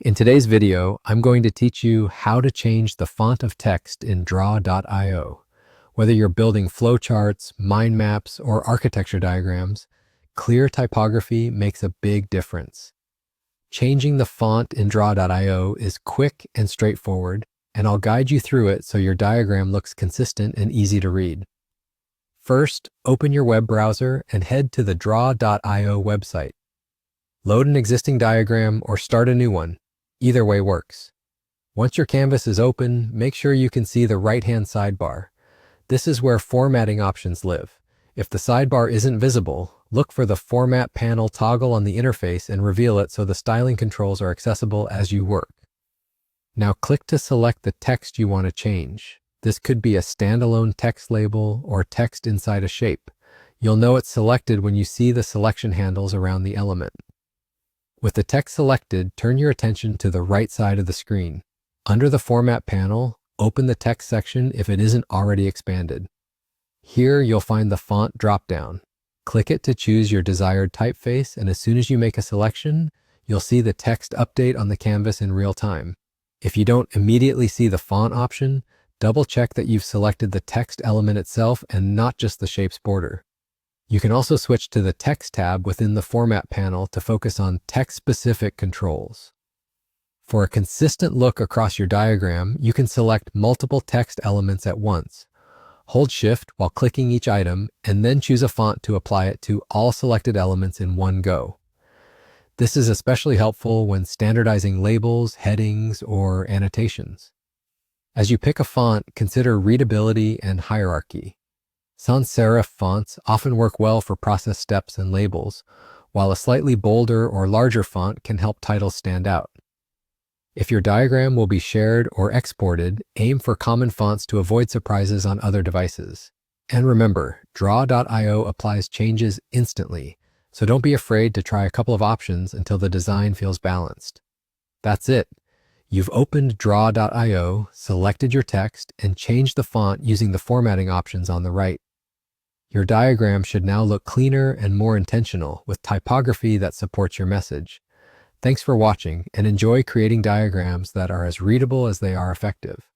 In today's video, I'm going to teach you how to change the font of text in Draw.io. Whether you're building flowcharts, mind maps, or architecture diagrams, clear typography makes a big difference. Changing the font in Draw.io is quick and straightforward, and I'll guide you through it so your diagram looks consistent and easy to read. First, open your web browser and head to the Draw.io website. Load an existing diagram or start a new one. Either way works. Once your canvas is open, make sure you can see the right-hand sidebar. This is where formatting options live. If the sidebar isn't visible, look for the Format panel toggle on the interface and reveal it so the styling controls are accessible as you work. Now click to select the text you want to change. This could be a standalone text label or text inside a shape. You'll know it's selected when you see the selection handles around the element. With the text selected, turn your attention to the right side of the screen. Under the Format panel, open the text section if it isn't already expanded. Here you'll find the font drop-down. Click it to choose your desired typeface, and as soon as you make a selection, you'll see the text update on the canvas in real time. If you don't immediately see the font option, double-check that you've selected the text element itself and not just the shape's border. You can also switch to the Text tab within the Format panel to focus on text-specific controls. For a consistent look across your diagram, you can select multiple text elements at once. Hold Shift while clicking each item, and then choose a font to apply it to all selected elements in one go. This is especially helpful when standardizing labels, headings, or annotations. As you pick a font, consider readability and hierarchy. Sans serif fonts often work well for process steps and labels, while a slightly bolder or larger font can help titles stand out. If your diagram will be shared or exported, aim for common fonts to avoid surprises on other devices. And remember, Draw.io applies changes instantly, so don't be afraid to try a couple of options until the design feels balanced. That's it. You've opened Draw.io, selected your text, and changed the font using the formatting options on the right. Your diagram should now look cleaner and more intentional with typography that supports your message. Thanks for watching, and enjoy creating diagrams that are as readable as they are effective.